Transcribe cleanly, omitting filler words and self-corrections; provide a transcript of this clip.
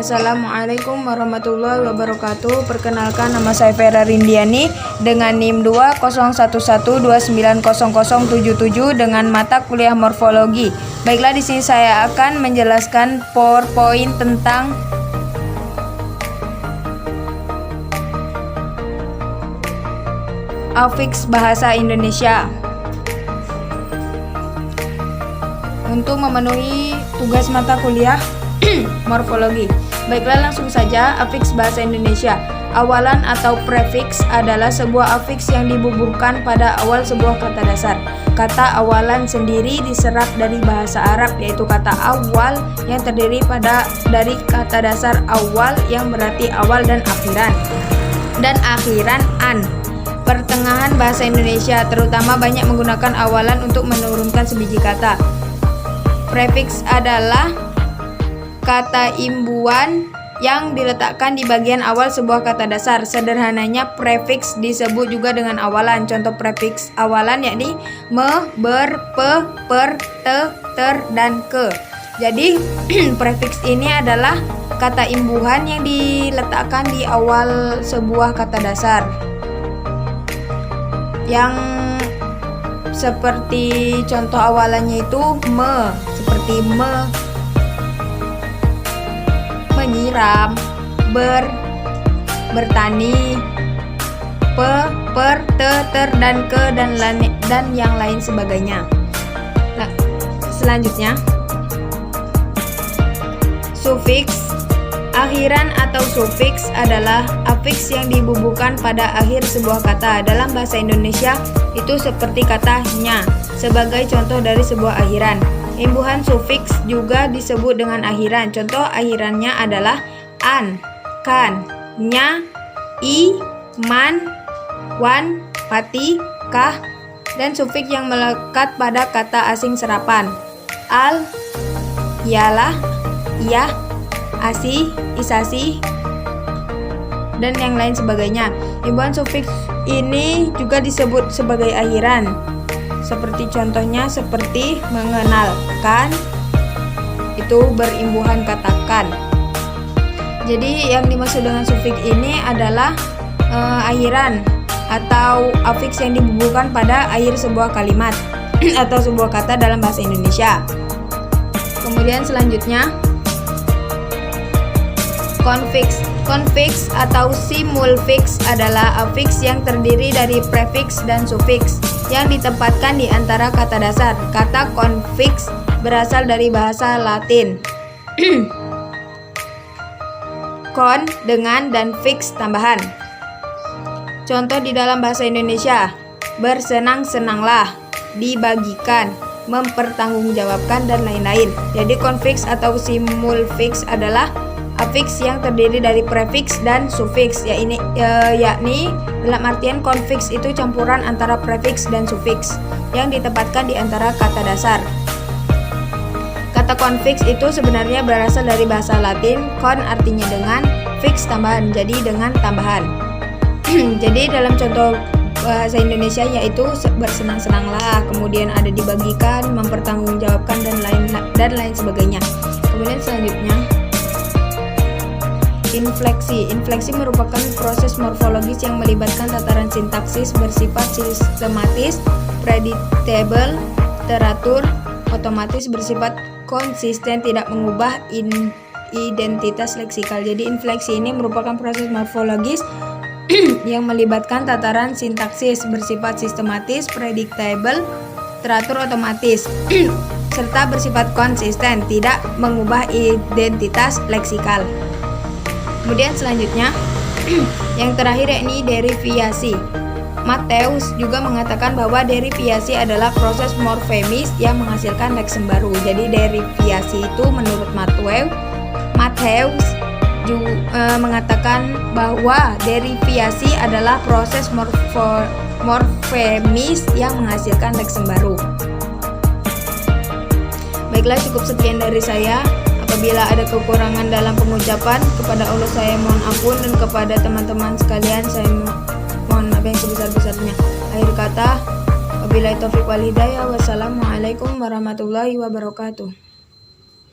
Assalamualaikum warahmatullahi wabarakatuh. Perkenalkan, nama saya Vera Rindiani dengan NIM 20112900077 dengan mata kuliah morfologi. Baiklah, di sini saya akan menjelaskan PowerPoint tentang afiks bahasa Indonesia. Untuk memenuhi tugas mata kuliah morfologi. Baiklah, langsung saja. Afiks bahasa Indonesia. Awalan atau prefiks adalah sebuah afiks yang dibubuhkan pada awal sebuah kata dasar. Kata awalan sendiri diserap dari bahasa Arab, yaitu kata awal yang terdiri dari kata dasar awal yang berarti awal dan akhiran an. Pertengahan bahasa Indonesia terutama banyak menggunakan awalan untuk menurunkan sebiji kata. Prefiks adalah kata imbuhan yang diletakkan di bagian awal sebuah kata dasar. Sederhananya, prefiks disebut juga dengan awalan. Contoh prefiks awalan yakni me, ber, pe, per, te, ter, dan ke. Jadi prefiks ini adalah kata imbuhan yang diletakkan di awal sebuah kata dasar. Yang seperti contoh awalannya itu me, seperti menyiram, bertani, per, te, ter, dan ke, dan yang lain sebagainya. Nah, selanjutnya sufiks. Akhiran atau sufiks adalah afiks yang dibubuhkan pada akhir sebuah kata. Dalam bahasa Indonesia itu seperti kata nya sebagai contoh dari sebuah akhiran. Imbuhan sufiks juga disebut dengan akhiran. Contoh akhirannya adalah an, kan, nya, i, man, wan, pati, kah, dan sufiks yang melekat pada kata asing serapan. Al, ialah, iya, asi, isasi, dan yang lain sebagainya. Imbuhan sufiks ini juga disebut sebagai akhiran. Seperti contohnya seperti mengenalkan, itu berimbuhan katakan. Jadi yang dimaksud dengan sufiks ini adalah akhiran atau afiks yang dibubuhkan pada akhir sebuah kalimat atau sebuah kata dalam bahasa Indonesia. Kemudian selanjutnya konfiks. Konfiks atau simulfiks adalah afiks yang terdiri dari prefiks dan sufiks yang ditempatkan di antara kata dasar. Kata konfiks berasal dari bahasa Latin kon, dengan, dan fix, tambahan. Contoh di dalam bahasa Indonesia: bersenang-senanglah, dibagikan, mempertanggungjawabkan, dan lain-lain. Jadi konfiks atau simulfiks adalah afiks yang terdiri dari prefiks dan sufiks, yakni dalam artian konfiks itu campuran antara prefiks dan sufiks yang ditempatkan di antara kata dasar. Kata konfiks itu sebenarnya berasal dari bahasa Latin kon, artinya dengan, fix, tambahan, jadi dengan tambahan. Jadi dalam contoh bahasa Indonesia yaitu bersenang-senanglah, kemudian ada dibagikan, mempertanggungjawabkan, dan lain sebagainya. Kemudian selanjutnya infleksi. Infleksi merupakan proses morfologis yang melibatkan tataran sintaksis bersifat sistematis, predictable, teratur, otomatis, bersifat konsisten, tidak mengubah identitas leksikal. Jadi infleksi ini merupakan proses morfologis yang melibatkan tataran sintaksis bersifat sistematis, predictable, teratur, otomatis, serta bersifat konsisten, tidak mengubah identitas leksikal. Kemudian selanjutnya yang terakhir yakni deriviasi. Matthews juga mengatakan bahwa deriviasi adalah proses morfemis yang menghasilkan lексem baru. Jadi deriviasi itu menurut Matthews mengatakan bahwa deriviasi adalah proses morfemis yang menghasilkan lексem baru. Baiklah, cukup sekian dari saya. Apabila ada kekurangan dalam pengucapan, kepada Allah saya mohon ampun, dan kepada teman-teman sekalian saya mohon maaf yang sebesar-besarnya. Akhir kata, wabillahi taufiq wal hidayah. Wassalamualaikum warahmatullahi wabarakatuh.